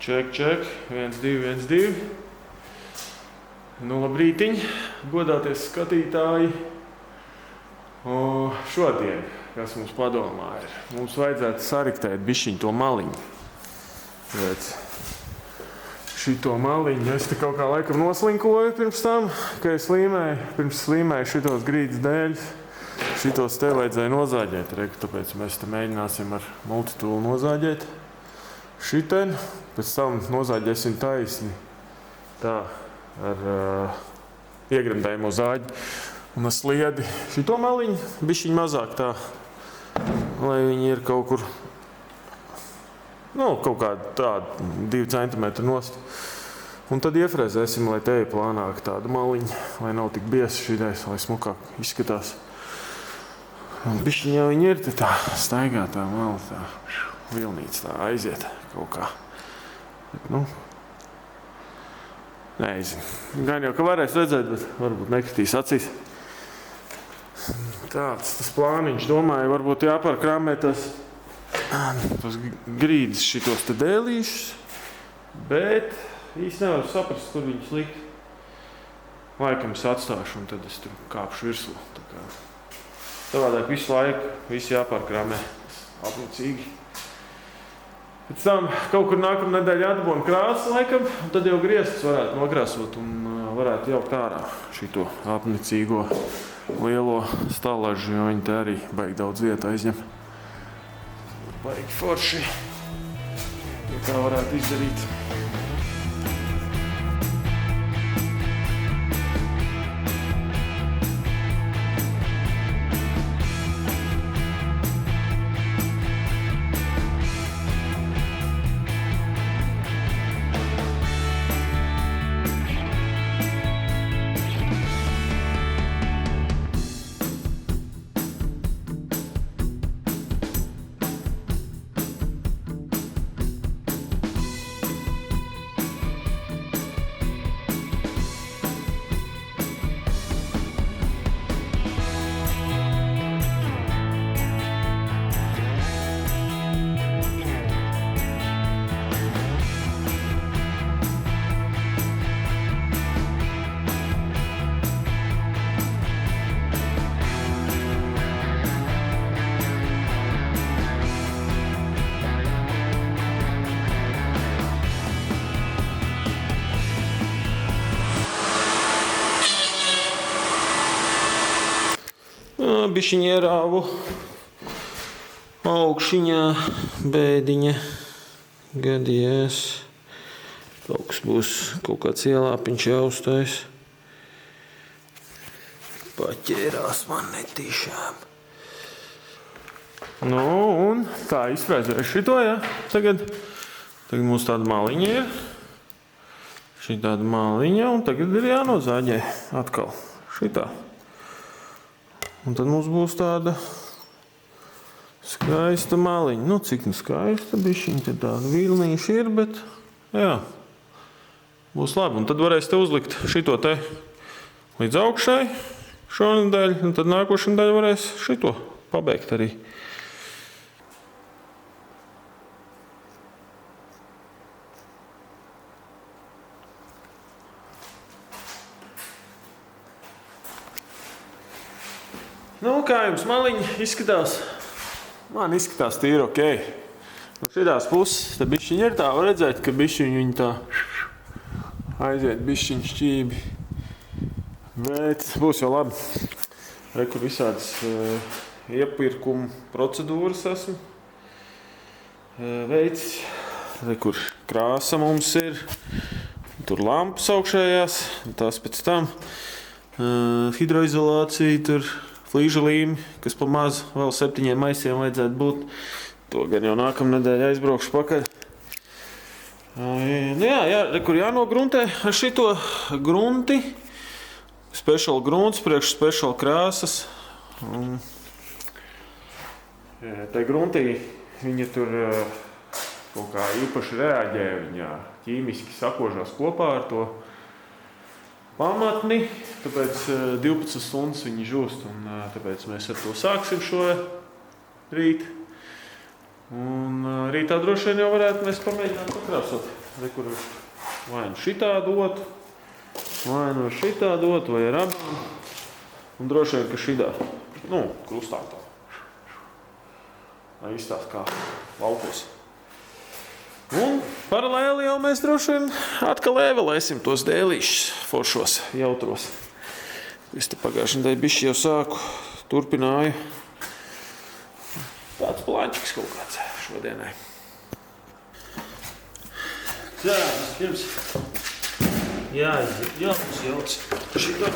Ček. 1, 2, 1, 2. Nu, labrītiņ, godāties skatītāji. Šodien, kas mums padomā ir, mums vajadzētu sariktēt bišķiņ to maliņu. Redz, šito maliņu es te kaut kā laikam noslinkoju pirms tam, ka es slīmēju šitos grīdas dēļus. Šitos te vajadzēja nozāģēt, tāpēc mēs te mēģināsim ar multitūlu nozāģēt. Šiten, pēc tam nozāģēsim taisni tā ar iegremdējumu zāģi un ar sliedi. Šito maliņu bišķiņ mazāk tā, lai viņi ir kaut kur, kaut kāda tāda 2 cm nost. Un tad iefrēzēsim, lai te ir plānāk tāda maliņa, lai nav tik biesa šitais, lai smukāk izskatās. Un bišķiņ jau viņi ir tā staigā tā mala, tā vilnīca tā aiziet kaut kā. Bet, nezinu. Gan jau, ka varēs redzēt, bet varbūt nekritīs acīs. Tāds tas plāniņš, domāju, varbūt jāpārkrāmē tos grīdas šitos te dēlīšus, bet īsti nevaru saprast, kur viņus likt. Laikam es atstāšu un tad es tur kāpšu virsū. Savādāk visu laiku, visu jāpārkrāmē apnicīgi. Pēc tam kaut kur nākamā nedēļa atdabona krāsa laikam, un tad jau griestas varētu nokrāsot un varētu jaukt ārā šito apnicīgo lielo stalažu, jo viņi te arī baigi daudz vietu aizņem. Baigi forši, ja kā varētu izdarīt. Bišķiņ ierāvu augšiņā bēdiņa gadījās. Kaut kas būs, kaut kāds ielāpiņš jāuztais. Paķērās man netīšām. Un tā izfrēzēju šito, ja? Tagad mums tāda maliņa ir. Šī tāda maliņa, un tagad ir jānozāģē atkal šitā. Un tad mums būs tāda skaista maliņa. Cik skaista, bišķiņ te tāda vilnīša ir, bet jā, būs labi. Un tad varēs te uzlikt šito te līdz augšai šonedēļ, un tad nākošā nedēļa varēs šito pabeigt arī. Kā jums maliņa izskatās? Man izskatās tīri ok. No šitās puses te bišķiņ ir tā, var redzēt, ka bišķiņ viņi tā aiziet bišķiņ šķībi. Bet būs jau labi. Rekur visādas iepirkumu procedūras esmu veicis. Rekur krāsa mums ir. Tur lampas augšējās, tās pēc tam. Hidroizolācija tur. Flīžu līmi, kas pa maz vēl 7 maisiem vajadzētu būt. To gan jau nākamā nedēļa aizbraukšu pakaļ. Kur jānogruntē ar šito grunti. Special grunts, priekš special krāsas. Te gruntī viņa tur kaut kā īpaši reaģē. Viņa ķīmiski sakožās kopā ar to pamatni, tāpēc 12 stundas viņi žūst, un tāpēc mēs ar to sāksim šo rīt. Un rītā droši vien jau varētu mēs pamēģināt pakrāsot. Rekur vai nu šitā dot, vai nu šitā dot, vai ar abām. Un droši vien, ka šitā, krustā tā. Lai izstāst kā laukos. Un paralēli jau mēs droši vien atkal ēvelēsim tos dēlīšus foršos, jautros. Es te pagājušajā nedēļā bišķi jau sāku, turpināju. Tāds plāņķis kaut kāds šodienai. Tā, vispirms jāuzjauc šito.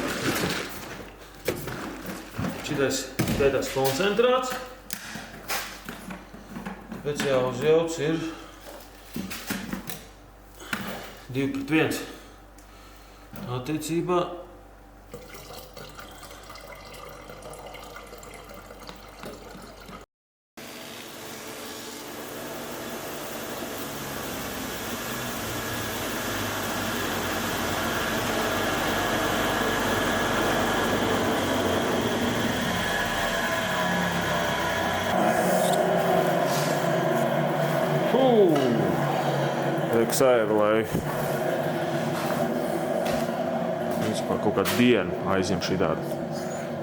Šitais tētās koncentrāts. Tāpēc jāuzjauc ir 2:1. Attiecībā sēvelēju. Vispār kaut kādu dienu aizņem šī tāda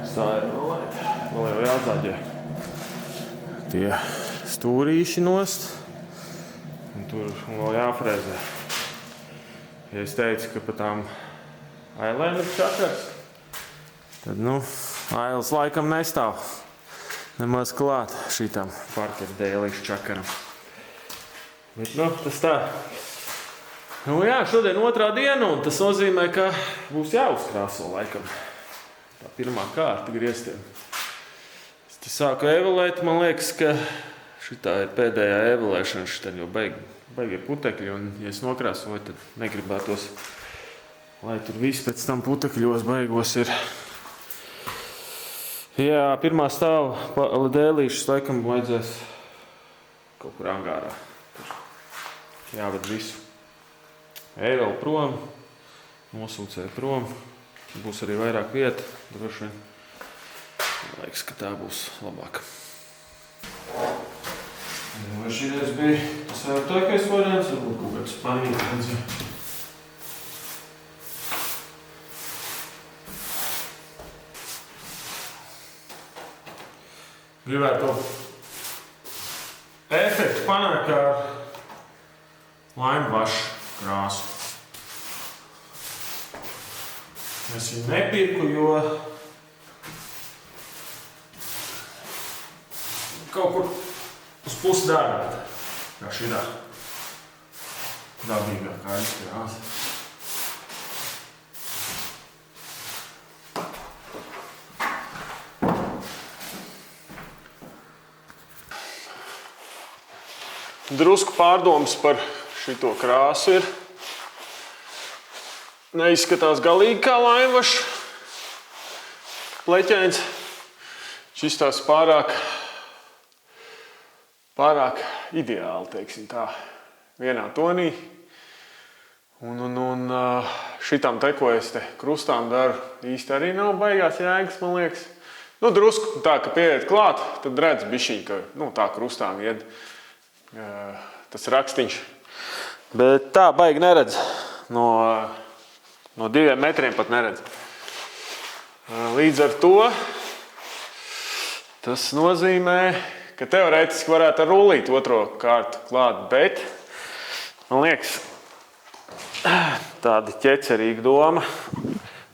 sēvelēt. Vēl jau jāzaģē tie stūrīši nost. Un tur vēl jāfrezē. Ja es teicu, ka pa tām ailēm ir čakars, tad, ailes laikam nestāv nemaz klāt šitām parkeru dēlīšu čakaram. Bet, tas tā. Šodien otrā diena, un tas nozīmē, ka būs jāuzkrāso laikam. Tā pirmā kārta grieztiem. Es te sāku ēvelēt, man liekas, ka šitā ir pēdējā ēvelēšana, šitā jau beigie putekļi, un ja es nokrāsoju, tad negribētos, lai tur viss pēc tam putekļos beigos ir. Jā, pirmā stāva dēlīšus laikam vajadzēs kaut kur angārā. Jāved visu. Ēveli prom, nosūcēju prom. Būs arī vairāk vieta, droši vien. Man liekas, ka tā būs labāk. Vai šīreiz bija tas ērtākais variants, varbūt kaut kāds panīgs. Gribētu efektu panākt ar laimvašu krāsu. Es viņu nepirku, jo kaut kur uz pusi dārgāk, kā šitā dabīgākā izskatās. Drusku pārdomas par šito krāsu ir. Neizskatās galīgi kā laimvašs pleķains. Šis tās pārāk ideāli, teiksim tā, vienā tonī. Un šitam te, ko es te krustām daru, īsti arī nav baigās jēgas, man liekas. Drusku tā, ka pieiet klāt, tad redz bišķiņ, ka tā krustām ied tas rakstiņš. Bet tā baigi neredz. No 2 metriem pat neredz. Līdz ar to tas nozīmē, ka teorētiski varētu ar rullīt otro kārtu klāt, bet man liekas, tāda ķecerīga doma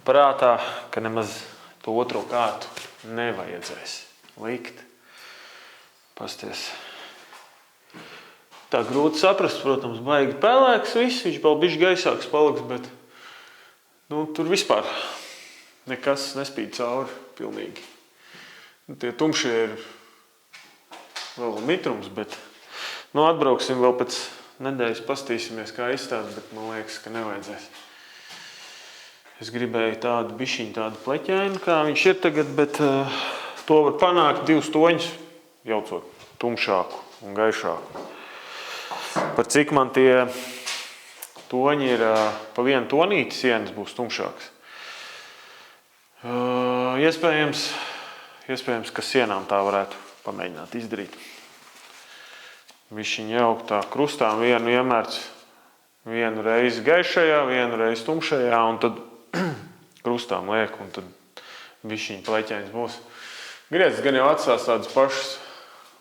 prātā, ka nemaz to otro kārtu nevajadzēs likt. Pasties. Tā grūti saprast, protams, baigi pelēks viss, viņš vēl bišķi gaisāks paliks, bet tur vispār nekas nespīd cauri pilnīgi. Tie tumšie ir vēl mitrums, bet atbrauksim vēl pēc nedēļas, pastīsimies, kā izstās, bet man liekas, ka nevajadzēs. Es gribēju tādu bišķiņu, tādu pleķēnu, kā viņš ir tagad, bet to var panākt 2 toņus, jaucot tumšāku un gaišāku. Par cik man tie toņi ir pa 1 tonīti, sienas būs tumšāks. Iespējams, ka sienām tā varētu pamēģināt izdarīt. Višķiņ jaukt tā krustām vienu iemērts Vienu reizi gaišajā, vienu reizi tumšajā, un tad krustām liek, un tad bišķiņ pleķēns būs. Griezts gan jau atstās tādas pašas.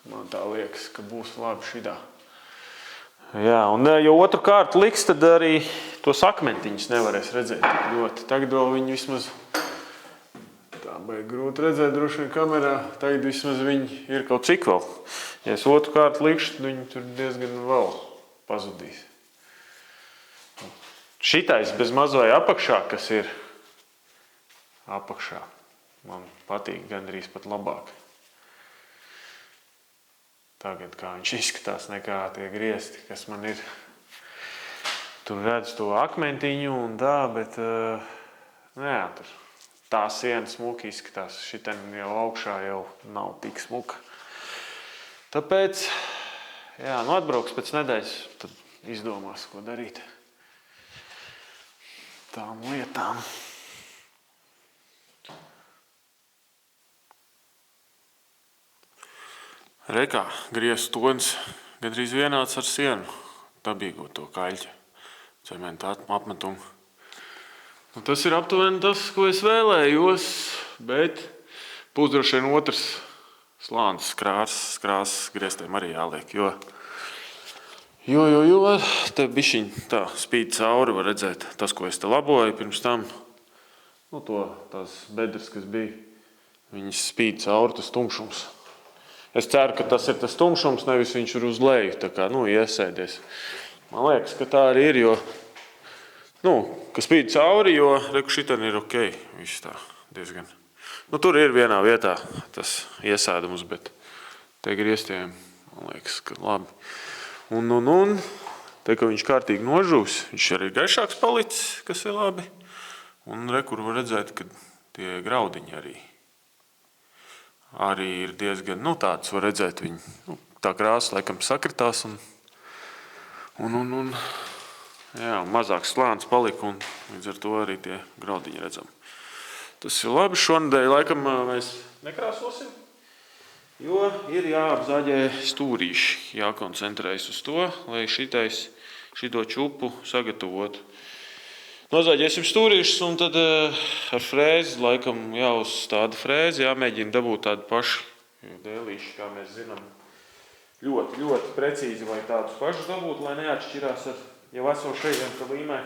Man tā liekas, ka būs labi šidā. Jā, un ja otru kārtu liks, tad arī tos akmentiņus nevarēs redzēt tik ļoti. Tagad vēl viņi vismaz, tā baigi grūti redzēt droši vien kamerā, tagad vismaz viņi ir kaut cik vēl. Ja es otru kārtu likšu, tad viņi tur diezgan vēl pazudīs. Šitais bez mazvai apakšā, kas ir apakšā, man patīk gandrīz pat labāk. Tagad kā viņš izskatās nekā tie griezti, kas man ir. Tur redz to akmentiņu un tā, bet jā, tur tā siena smuki izskatās. Šiten jau augšā jau nav tik smuka. Tāpēc, jā, nu atbrauks pēc nedēļas, tad izdomās, ko darīt. Tām lietām. Rekā griezts tonis gandrīz vienāds ar sienu, dabīgo to kaļķa cementa apmetumu. Nu, tas ir aptuveni tas, ko es vēlējos, bet būs droši vien otrs slānis krāsas grieztiem arī jāliek, jo te bišķiņ tā spīd cauri, var redzēt tas, ko es te laboju pirms tam. Nu, tās bedres, kas bija, viņas spīd cauri tas tumšums. Es ceru, ka tas ir tas tumšums, nevis viņš ir uz leju, tā kā, iesēdies. Man liekas, ka tā arī ir, jo, ka spīd cauri, jo, reku, šitan ir ok, viss tā diezgan. Tur ir vienā vietā tas iesēdums, bet te grieztiem, man liekas, ka labi. Un, te, ka viņš kārtīgi nožūs, viņš arī gaišāks palicis, kas ir labi. Un, rekur var redzēt, ka tie graudiņi arī ir diezgan, tāds var redzēt viņi, tā krāsa laikam sakritās un jā, mazāks slānis palika un līdz ar to arī tie graudiņi redzam. Tas ir labi, šonedēļ laikam mēs nekrāsosim, jo ir jāapzaģē stūrīši, jākoncentrējas uz to, lai šito čupu sagatavotu. Nozaģēsim stūrīšus un tad ar frēzi, laikam jāuzstāda frēzi, jāmēģina dabūt tādu pašu dēlīši, kā mēs zinām. Ļoti, ļoti precīzi vai tādus pašus dabūt, lai neatšķirās ar jau esošajiem pa līmē,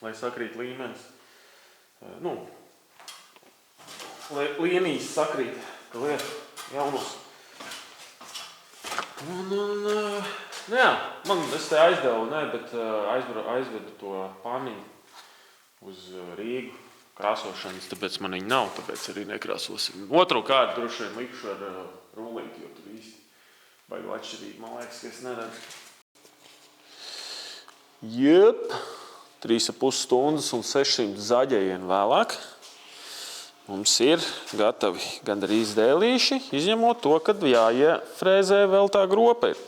lai sakrīt līmenis. Lai līnijas sakrīt, ka liek jaunos. Es te aizdevu, bet aizvedu to paniņu uz Rīgu krāsošanas, tāpēc man viņa nav, tāpēc arī nekrāsosim. Otru kārtu droši vien likšu ar rullīti, jo tur īsti baigi atšķirīgi, man liekas, ka es neredzu. Jep, 3,5 stundas un 600 zaģējienu vēlāk. Mums ir gatavi gandrīz dēlīši, izņemot to, kad jāiefrēzē vēl tā gropa ir.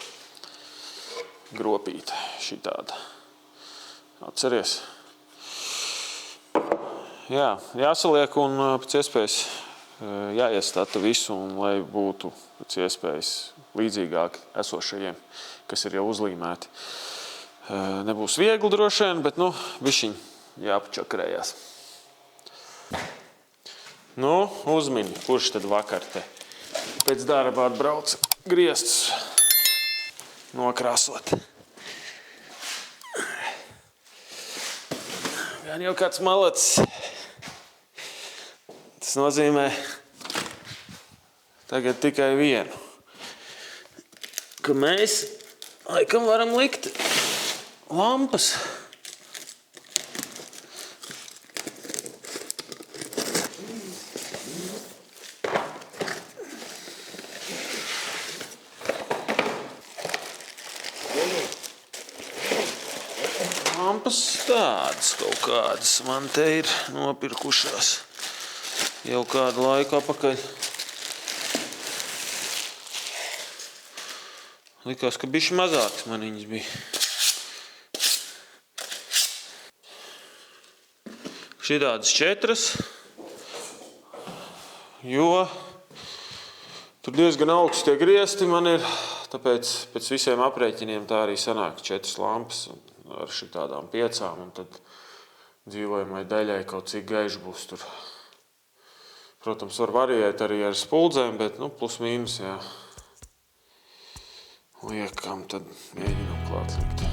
Gropīta šitāda. Atceries. Jā, jāsaliek un pēc iespējas jāiestata visu, un lai būtu pēc iespējas līdzīgāk esošajiem, kas ir jau uzlīmēti. Nebūs viegli droši vien, bet bišķiņ jāpačakrējās. Uzmini, kurš tad vakar te pēc darba atbrauc grieztus nokrāsot. Gan jau kāds malacis. Tas nozīmē tagad tikai vienu. Ka mēs laikam varam likt lampas. Lampas tādas kaut kādas man te ir nopirkušās jau kādu laiku apakaļ. Likās, ka bišķi mazāks man viņas bija. Šitādas 4, jo tur diezgan augsts tie griezti man ir, tāpēc pēc visiem aprēķiniem tā arī sanāk 4 lampas. ar šitādām 5, un tad dzīvojamai daļai kaut cik gaiši būs tur. Protams, var variēt arī ar spuldzēm, bet, plus mīnus, jā. Liekam, tad mēģinam klāt likt.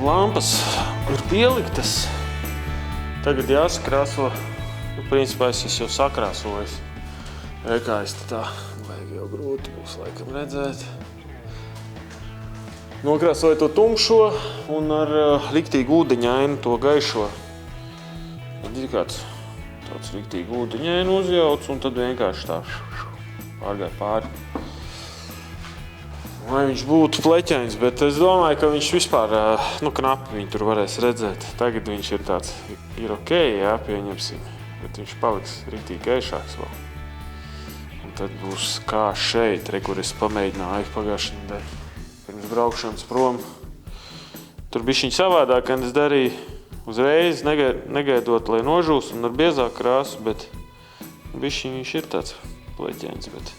Lampas ir pieliktas. Tagad jāsakrāso. Principā es jau sakrāsojos. Kā es tā vajag jau grūti būs laikam redzēt. Nokrāsoju to tumšo un ar riktīgi ūdeņainu to gaišo. Tad ir kāds tāds riktīgi ūdeņainu uzjauc un tad vienkārši tā pārgāja pāri. Lai viņš būtu pleķains, bet es domāju, ka viņš vispār, knapi viņu tur varēs redzēt. Tagad viņš ir tāds, ir okei, jā, pieņemsim, bet viņš paliks riktīgi gaišāks vēl. Un tad būs kā šeit, kur es pamēģināju pagājušajā nedēļā pirms braukšanas prom. Tur bišķiņ savādāk, kad es darīju uzreiz, negaidot, lai nožūs un ar biezāku krāsu, bet bišķiņ viņš ir tāds pleķains, bet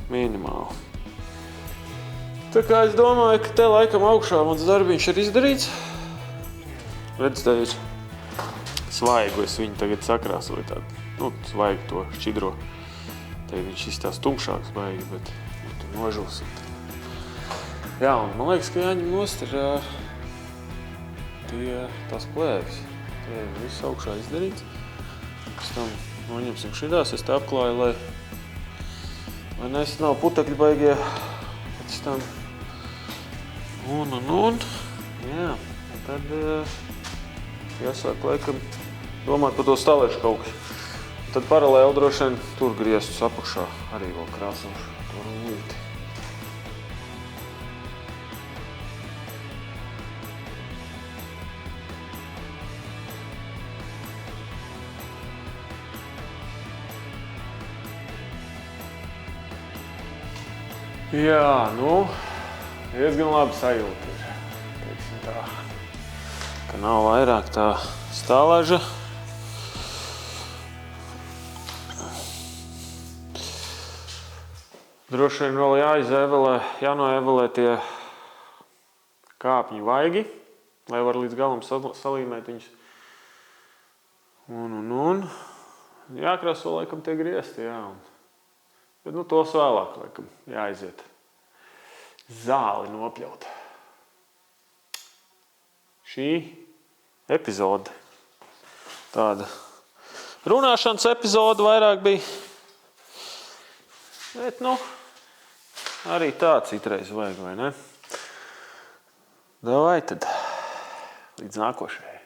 minimāli. Tā kā es domāju, ka te laikam augšā mans darbiņš ir izdarīts. Redzēju, svaigu es viņu tagad sakrāsoju tādu, svaigu to šķidro. Tagad viņš izstās tumšāks baigi, bet tu nožūsi. Jā, un man liekas, ka jāņem nost ir tās plēvis. Te ir viss augšā izdarīts. Pēc tam noņemsim šitās, es te apklāju, lai nav putekļi baigie pēc tam. Un. Jā, un tad jāsāk laikam domāt par to stālēšu kaut kas. Tad paralēli droši vien tur griestus apakšā arī vēl krāsošu to rullīti. Jā, diezgan labi sajūta ir, teiksim tā, ka nav vairāk tā stālaža. Droši vien vēl jānoevelē tie kāpņu vaigi, lai var līdz galam salīmēt viņus. Un. Jākrāso laikam tie griesti, jā. Bet tos vēlāk, laikam, jāaiziet zāli nopļaut. Šī epizode, tāda runāšanas epizode vairāk bija. Bet, arī tā citreiz vajag, vai ne? Davai tad, līdz nākošajai.